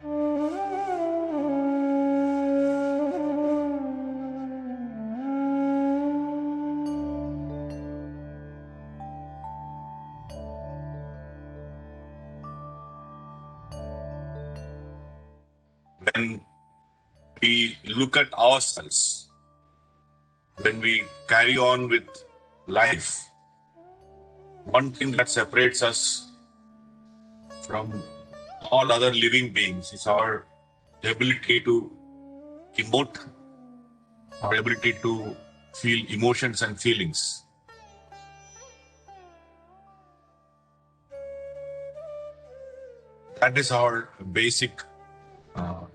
When we look at ourselves, when we carry on with life, one thing that separates us from all other living beings is our ability to emote, our ability to feel emotions and feelings. That is our basic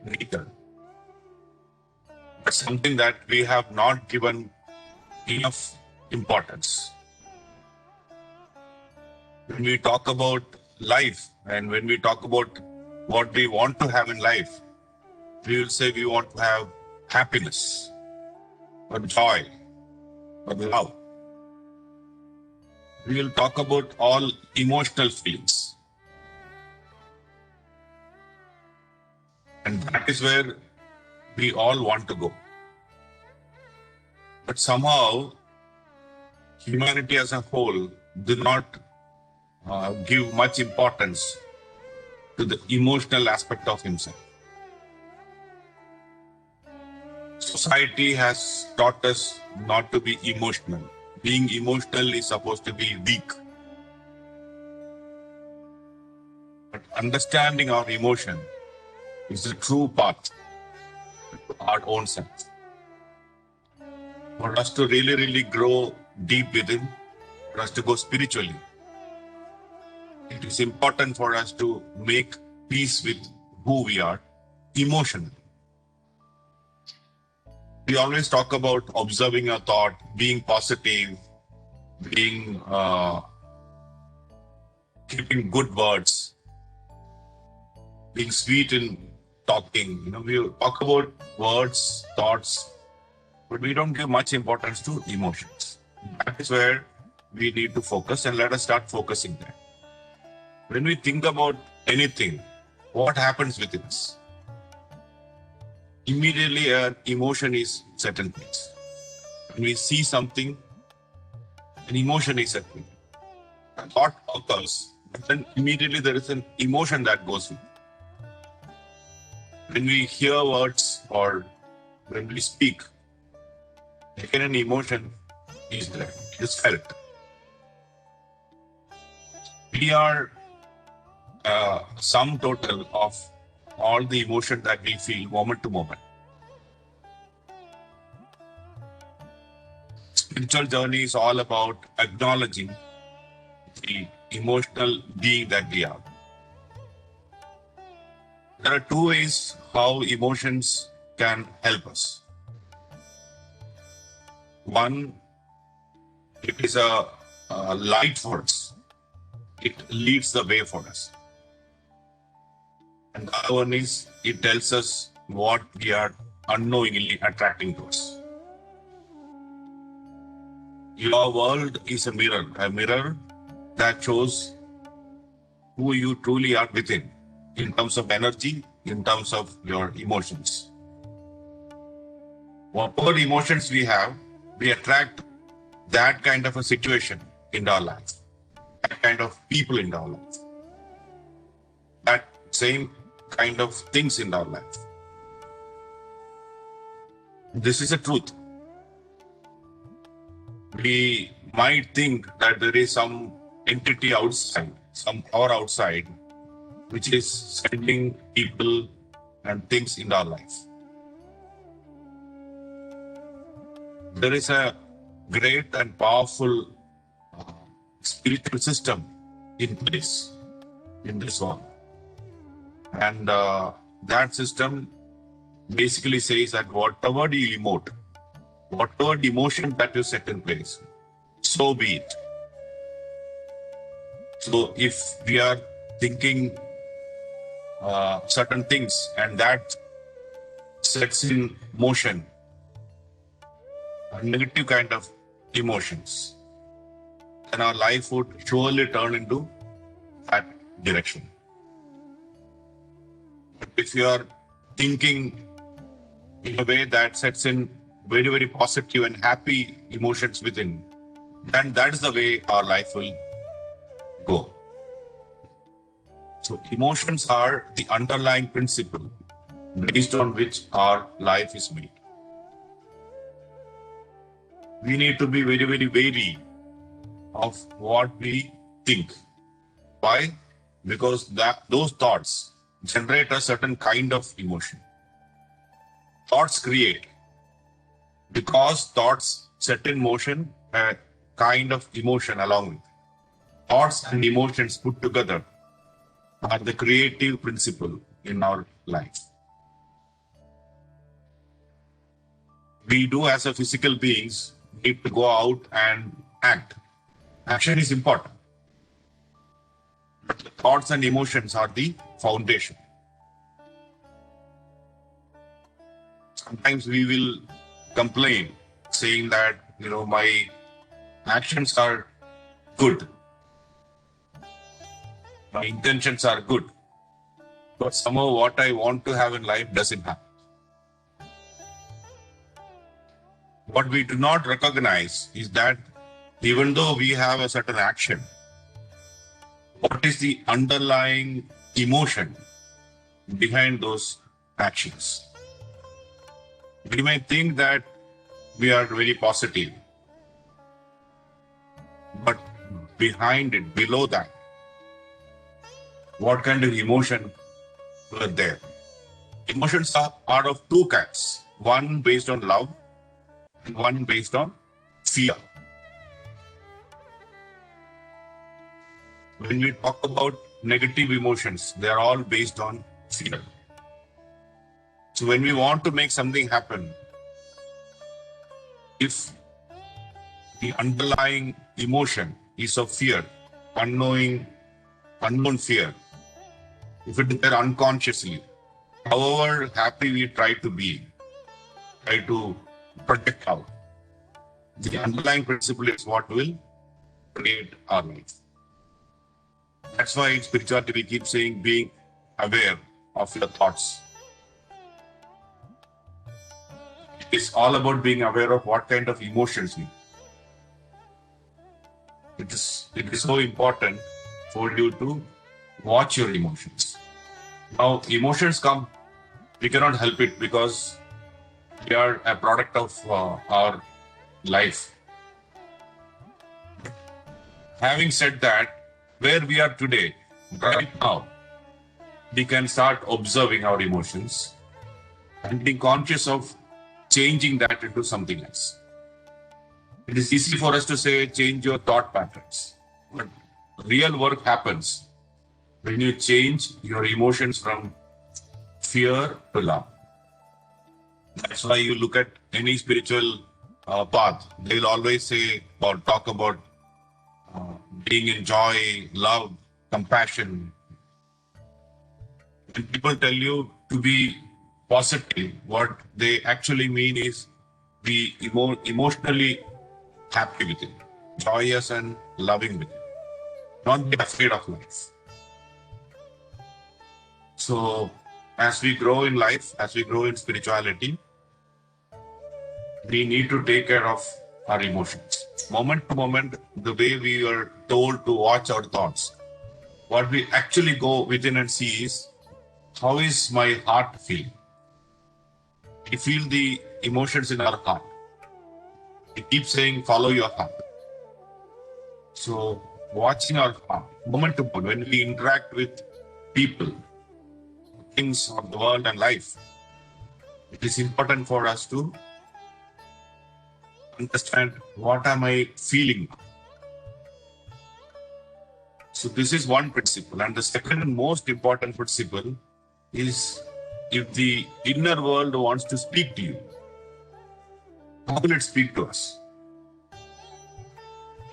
nature. But something that we have not given enough importance. When we talk about life and when we talk about what we want to have in life, we will say we want to have happiness or joy or love. We will talk about all emotional feelings. And that is where we all want to go. But somehow, humanity as a whole did not give much importance to the emotional aspect of himself. Society has taught us not to be emotional. Being emotional is supposed to be weak. But understanding our emotion is the true path to our own self. For us to really, really grow deep within, for us to go spiritually, it is important for us to make peace with who we are emotionally. We always talk about observing our thought, being positive, being keeping good words, being sweet in talking. We talk about words, thoughts, but we don't give much importance to emotions. That is where we need to focus, and let us start focusing there. When we think about anything, what happens within us? Immediately an emotion is set in place. When we see something, an emotion is set in place. A thought occurs, but then immediately there is an emotion that goes with it. When we hear words or when we speak, again an emotion is there, it is felt. We are sum total of all the emotion that we feel moment to moment. Spiritual journey is all about acknowledging the emotional being that we are. There are two ways how emotions can help us. One, it is a light for us. It leads the way for us. And the other one is, it tells us what we are unknowingly attracting to us. Your world is a mirror that shows who you truly are within, in terms of energy, in terms of your emotions. Whatever emotions we have, we attract that kind of a situation in our life, that kind of people in our life, that same kind of things in our life. This is a truth. We might think that there is some entity outside, some power outside, which is sending people and things in our life. There is a great and powerful spiritual system in place in this world. And that system basically says that whatever you emote, whatever emotion that you set in place, so be it. So if we are thinking certain things and that sets in motion a negative kind of emotions, then our life would surely turn into that direction. If you are thinking in a way that sets in very, very positive and happy emotions within, then that is the way our life will go. So emotions are the underlying principle based on which our life is made. We need to be very, very wary of what we think. Why? Because those thoughts generate a certain kind of emotion. Thoughts create. Because thoughts set in motion a kind of emotion along with it. Thoughts and emotions put together are the creative principle in our life. We do as a physical beings need to go out and act. Action is important. But the thoughts and emotions are the foundation. Sometimes we will complain saying that, my actions are good. My intentions are good. But somehow what I want to have in life doesn't happen. What we do not recognize is that even though we have a certain action, what is the underlying emotion behind those actions? We may think that we are very positive, but behind it, below that, what kind of emotion were there? Emotions are of two kinds, one based on love and one based on fear. When we talk about negative emotions, they are all based on fear. So when we want to make something happen, if the underlying emotion is of fear, unknown fear, if it is there unconsciously, however happy we try to be, try to project out, the underlying principle is what will create our life. That's why in spirituality we keep saying being aware of your thoughts. It's all about being aware of what kind of emotions you. It is so important for you to watch your emotions. Now, emotions come, we cannot help it because we are a product of our life. Having said that, where we are today, right now, we can start observing our emotions and being conscious of changing that into something else. It is easy for us to say, change your thought patterns. But real work happens when you change your emotions from fear to love. That's why you look at any spiritual path, they will always say or talk about being in joy, love, compassion. When people tell you to be positive, what they actually mean is be emotionally happy with it, joyous and loving with it, not be afraid of life. So as we grow in life, as we grow in spirituality, we need to take care of our emotions. Moment to moment, the way we are told to watch our thoughts, what we actually go within and see is, how is my heart feeling? We feel the emotions in our heart. We keep saying, follow your heart. So watching our heart, moment to moment, when we interact with people, things of the world and life, it is important for us to understand what am I feeling. So this is one principle. And the second most important principle is, if the inner world wants to speak to you, how will it speak to us?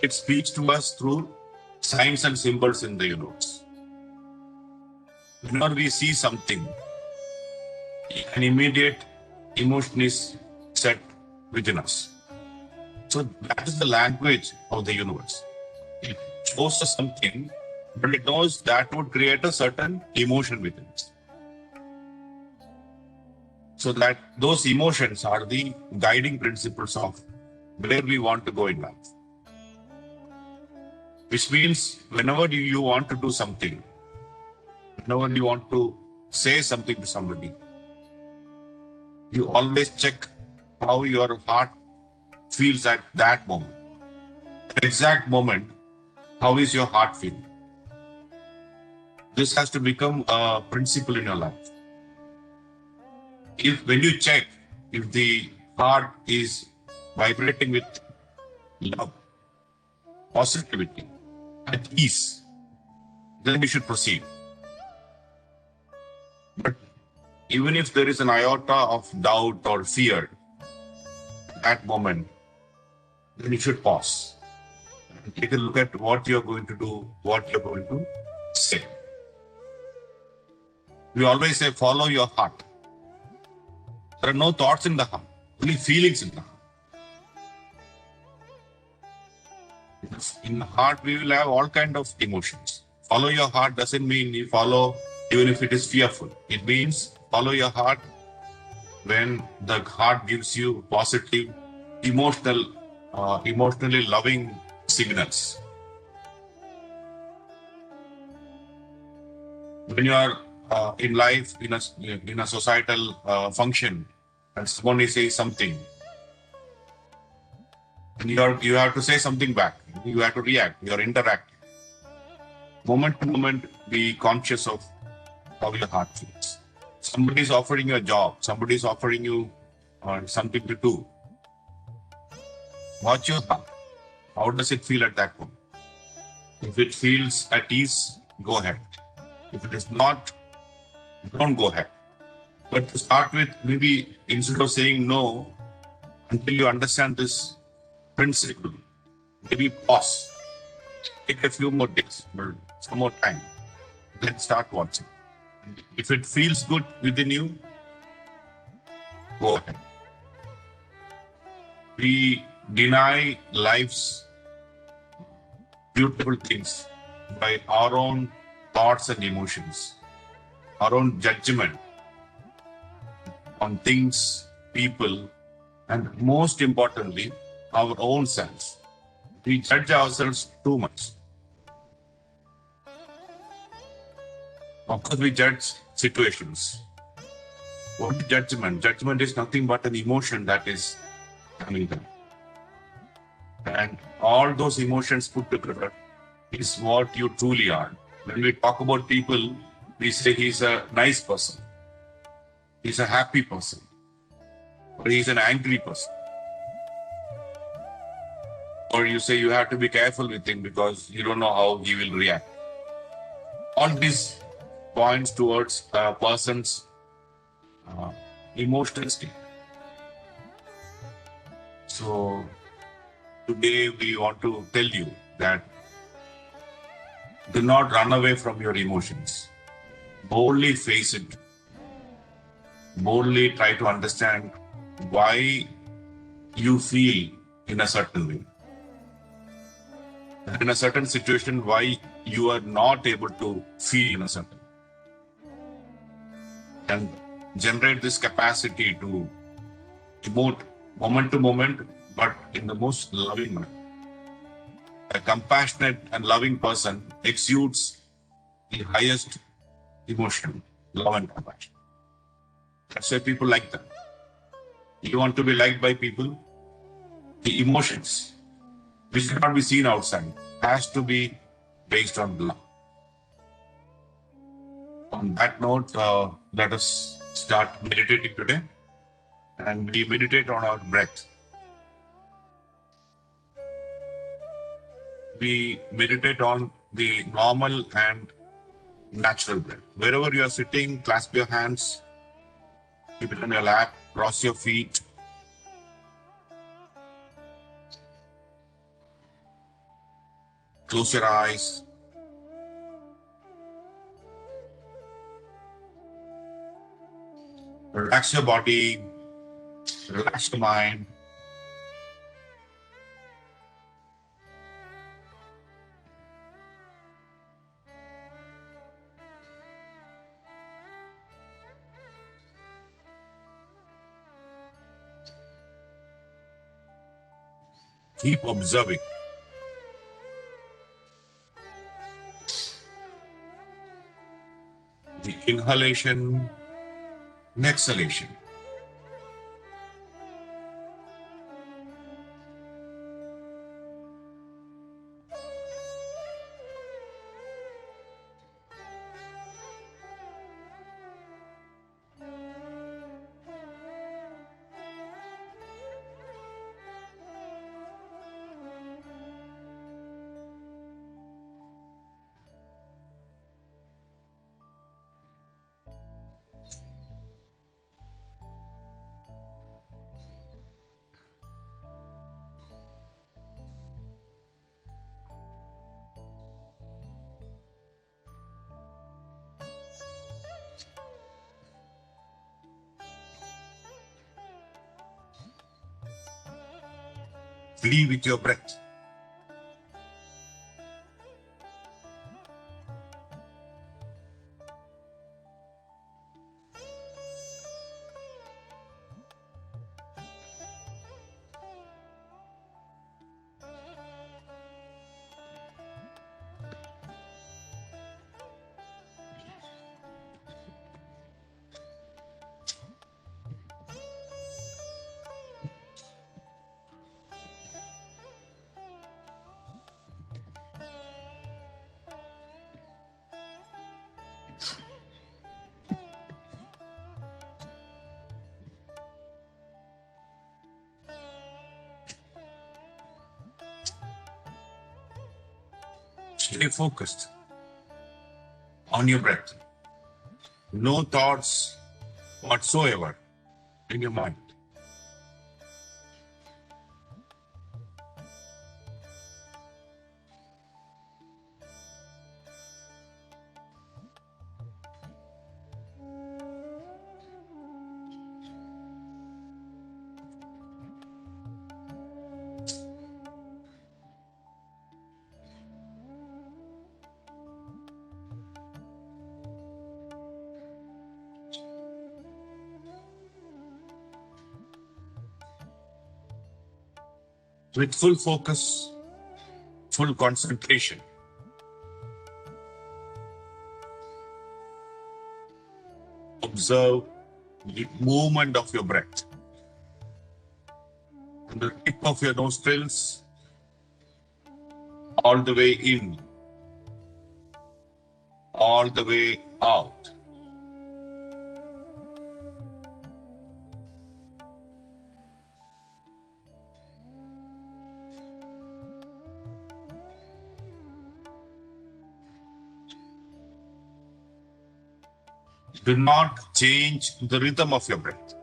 It speaks to us through signs and symbols in the universe. Whenever we see something, an immediate emotion is set within us. So that is the language of the universe. It shows us something, but it knows that would create a certain emotion within us. So that those emotions are the guiding principles of where we want to go in life. Which means whenever you want to do something, whenever you want to say something to somebody, you always check how your heart feels at that moment. The exact moment, how is your heart feeling? This has to become a principle in your life. If when you check if the heart is vibrating with love, positivity, at ease, then we should proceed. But even if there is an iota of doubt or fear at that moment, then you should pause and take a look at what you're going to do, what you're going to say. We always say, follow your heart. There are no thoughts in the heart, only feelings in the heart. In the heart, we will have all kinds of emotions. Follow your heart doesn't mean you follow even if it is fearful. It means follow your heart when the heart gives you positive, emotionally loving signals. When you are in life, in a societal function, and somebody says something, and you have to say something back. You have to react. You are interacting. Moment to moment, be conscious of how your heart feels. Somebody is offering you a job. Somebody is offering you something to do. Watch your heart. How does it feel at that moment? If it feels at ease, go ahead. If it is not, don't go ahead. But to start with, maybe instead of saying no, until you understand this principle, maybe pause. Take a few more days or some more time. Then start watching. If it feels good within you, go ahead. We deny life's beautiful things by our own thoughts and emotions, our own judgment on things, people, and most importantly, our own selves. We judge ourselves too much. Of course, we judge situations. What is judgment? Judgment is nothing but an emotion that is coming down. And all those emotions put together is what you truly are. When we talk about people, we say he's a nice person, he's a happy person, or he's an angry person. Or you say you have to be careful with him because you don't know how he will react. All this points towards a person's emotional state. So today we want to tell you that do not run away from your emotions. Boldly face it. Boldly try to understand why you feel in a certain way. In a certain situation, why you are not able to feel in a certain way. And generate this capacity to emote moment to moment, but in the most loving manner. A compassionate and loving person exudes the highest emotion, love and compassion. That's why people like them. You want to be liked by people, the emotions, which cannot be seen outside, has to be based on love. On that note, let us start meditating today. And we meditate on our breath. We meditate on the normal and natural breath. Wherever you are sitting, clasp your hands, keep it on your lap, cross your feet. Close your eyes. Relax your body, relax your mind. Keep observing. The inhalation and exhalation. Flee with your breath. Stay focused on your breath. No thoughts whatsoever in your mind. With full focus, full concentration. Observe the movement of your breath. From the tip of your nostrils all the way in, all the way out. Do not change the rhythm of your breath.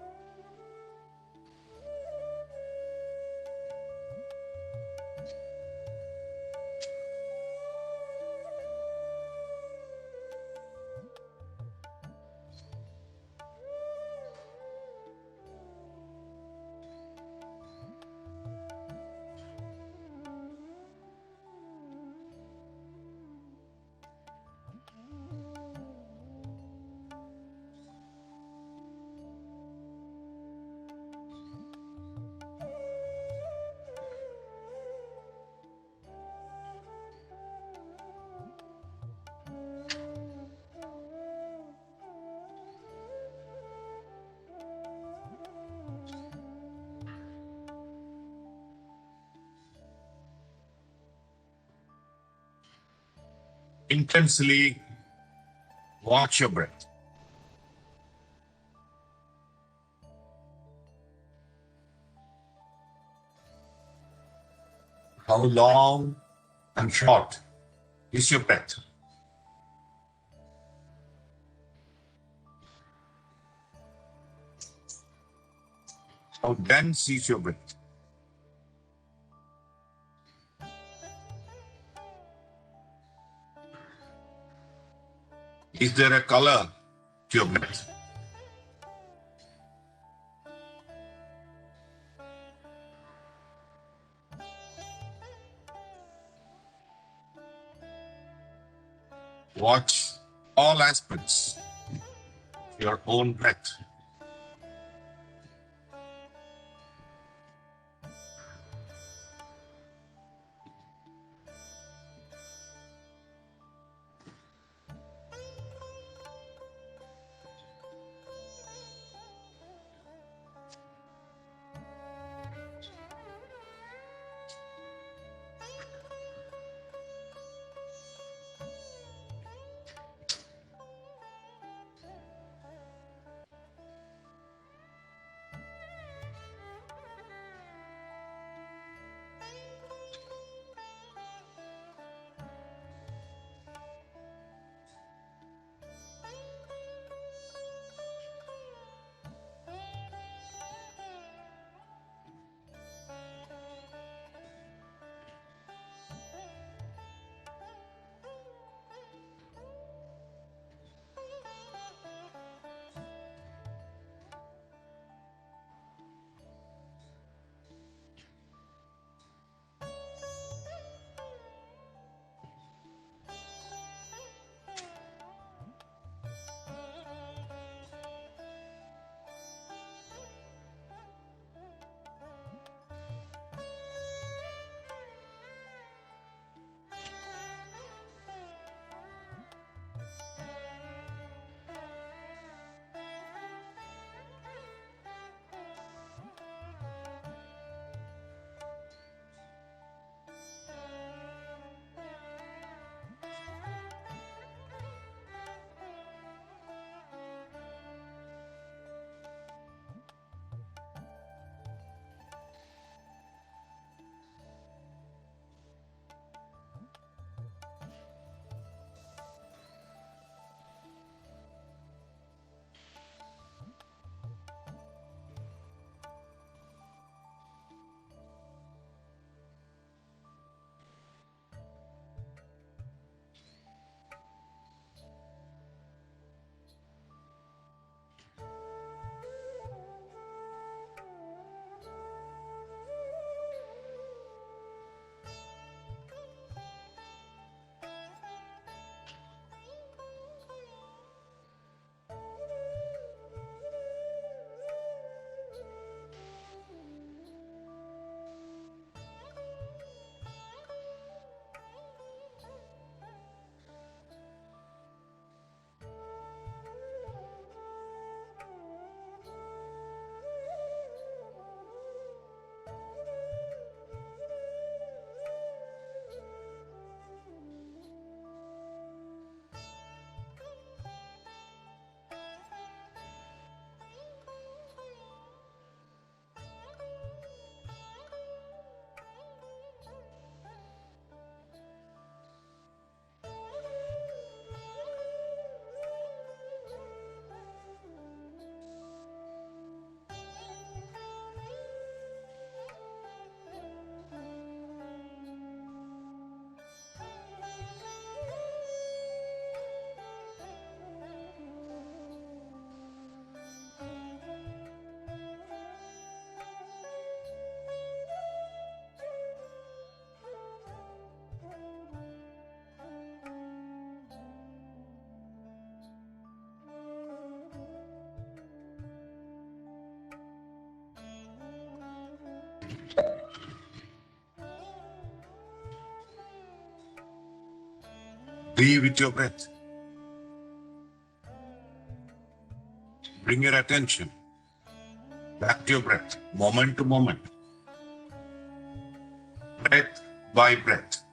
Intensely watch your breath. How long and short is your breath? How dense is your breath? Is there a color to your breath? Watch all aspects of your own breath. Be with your breath. Bring your attention back to your breath, moment to moment, breath by breath.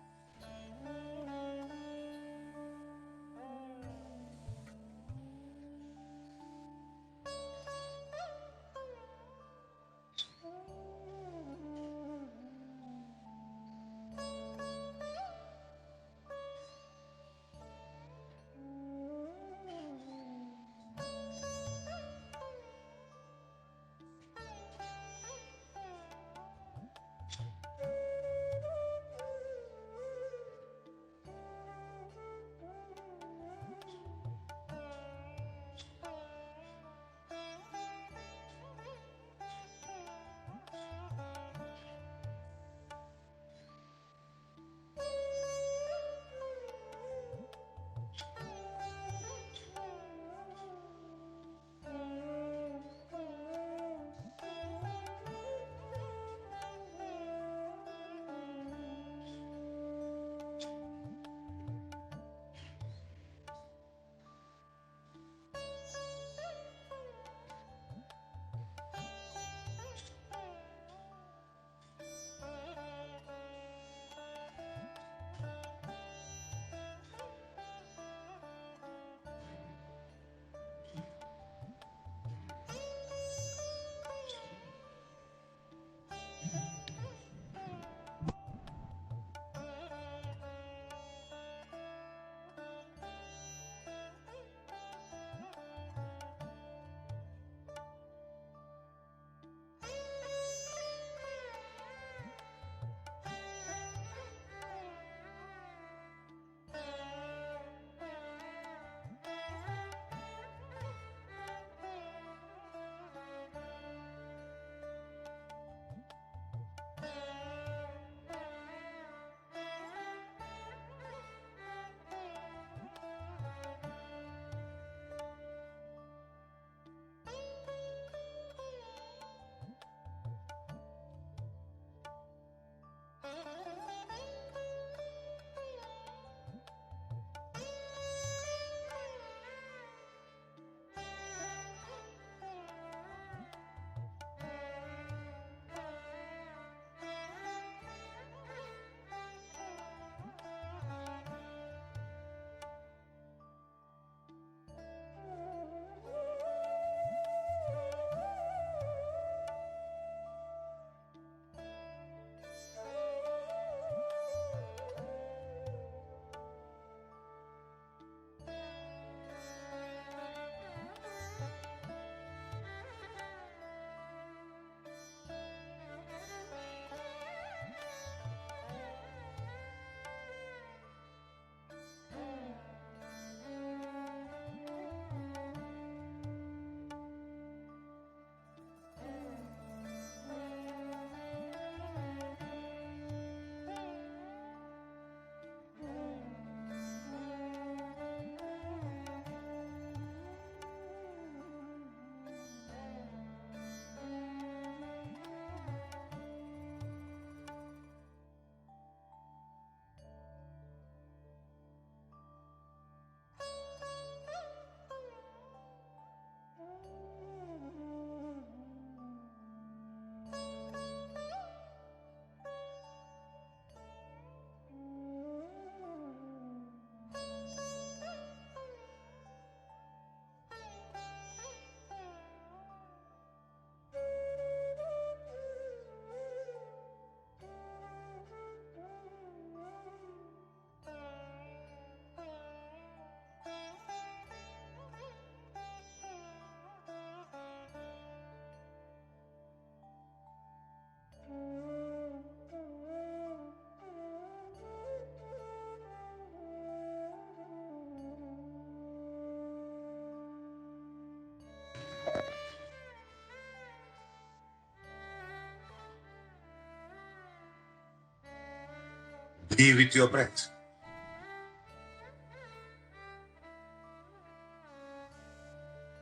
Be with your breath.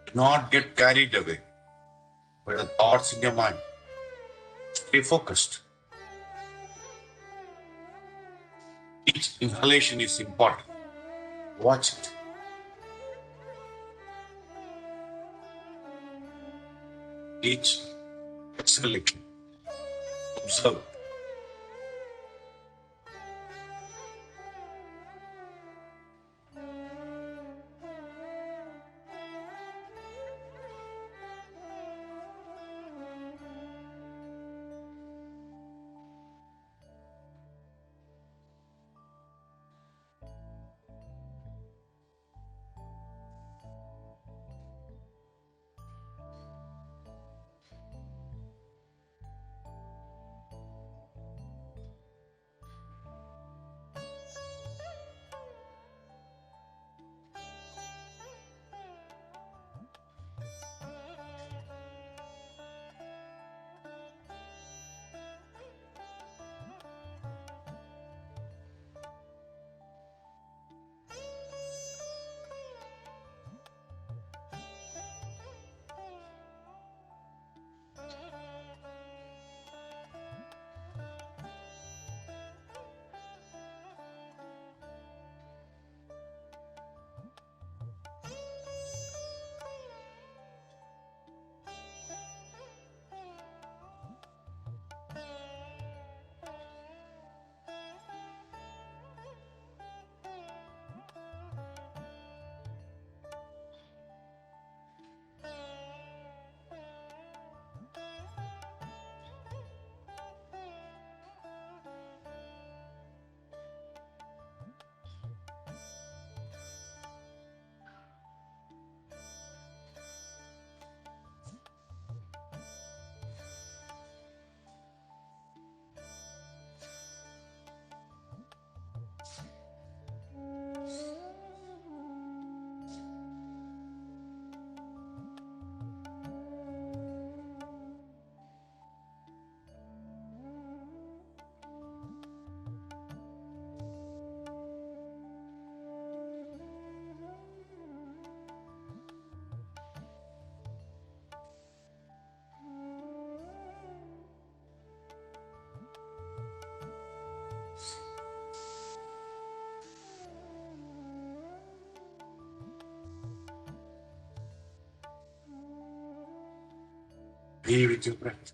Do not get carried away by the thoughts in your mind. Stay focused. Each inhalation is important. Watch it. Each exhalation. Observe. Be with your breath.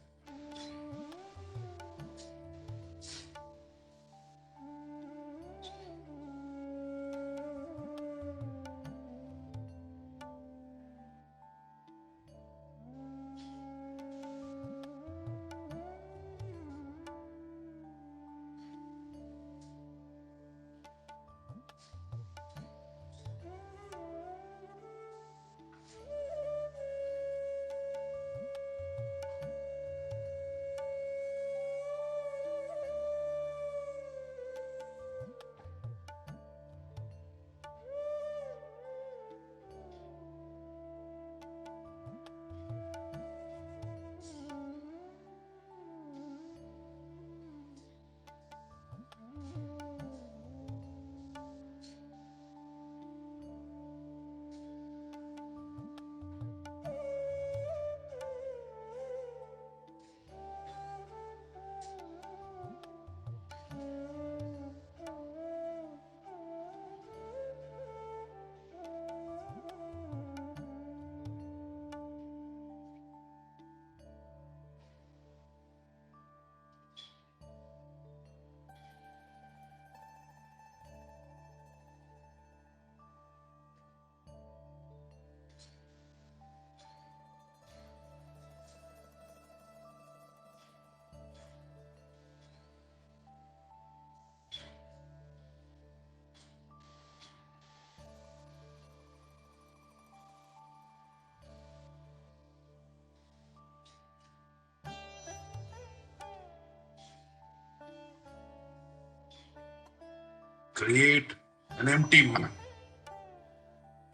Create an empty mind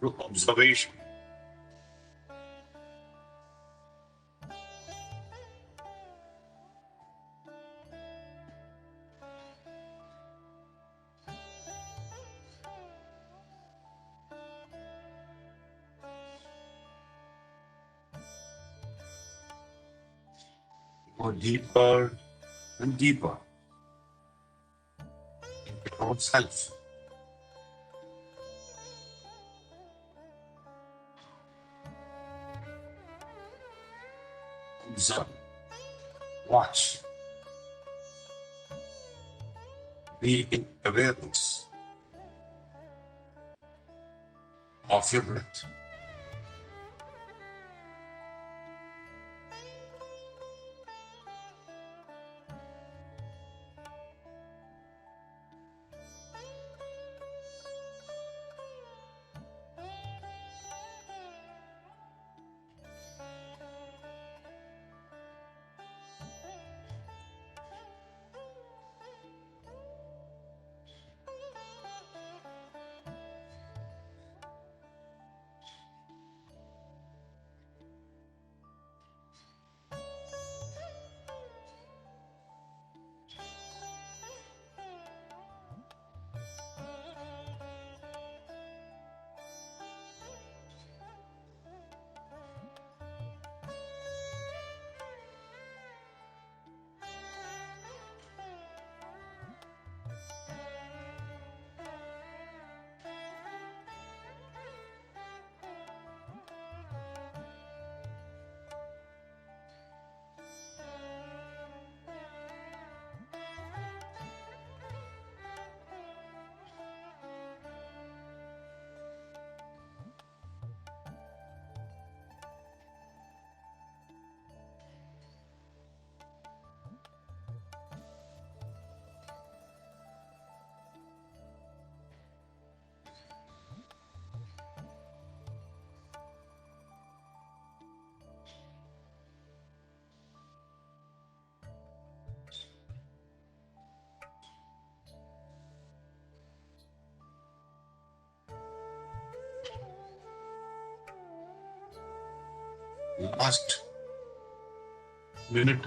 through observation. Go deeper and deeper into your own self. Observe, watch, be in awareness of your breath. Last minute.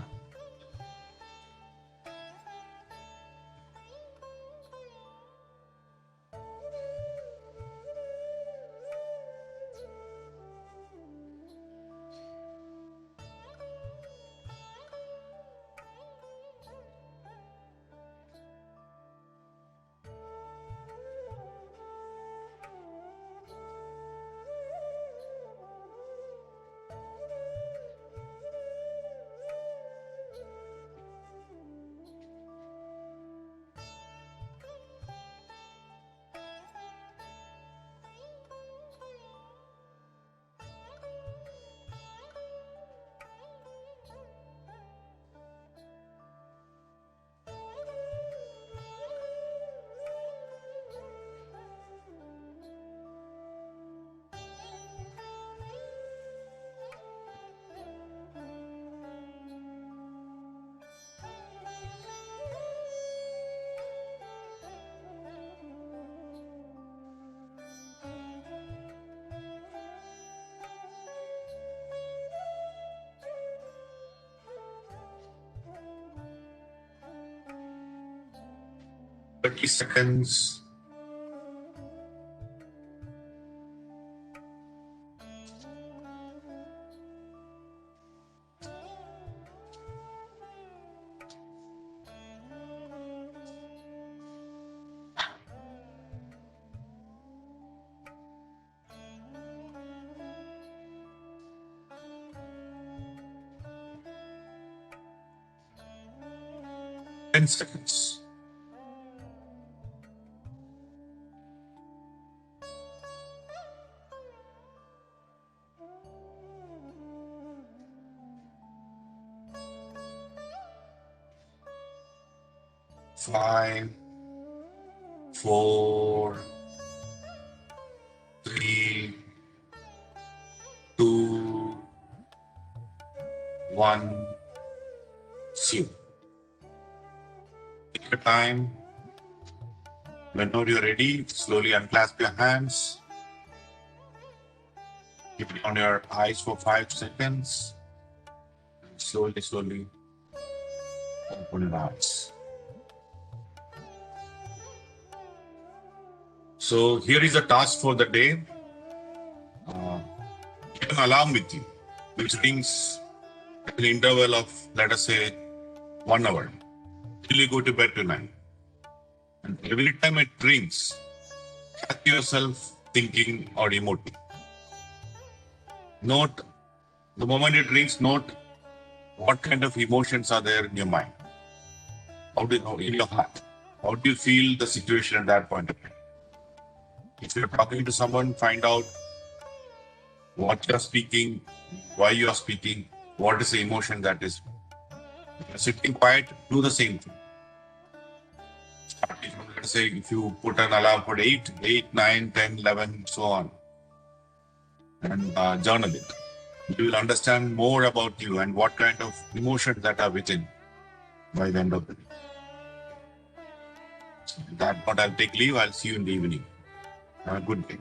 Seconds. Ten seconds. Five, four, three, two, one. Zero. Take your time. Whenever you're ready, slowly unclasp your hands. Keep it on your eyes for 5 seconds. Slowly, slowly open your eyes. So here is the task for the day. Keep an alarm with you, which rings an interval of, let us say, 1 hour till you go to bed tonight. And every time it rings, catch yourself thinking or emoting. Note the moment it rings, note what kind of emotions are there in your mind. How do you, in your heart? How do you feel the situation at that point of time? If you're talking to someone, find out what you're speaking, why you're speaking, what is the emotion that is. If you're sitting quiet, do the same thing. Let's say if you put an alarm for 8, 9, 10, 11, so on, and journal it. You will understand more about you and what kind of emotions that are within by the end of the day. So that note, I'll take leave. I'll see you in the evening. Have a good day.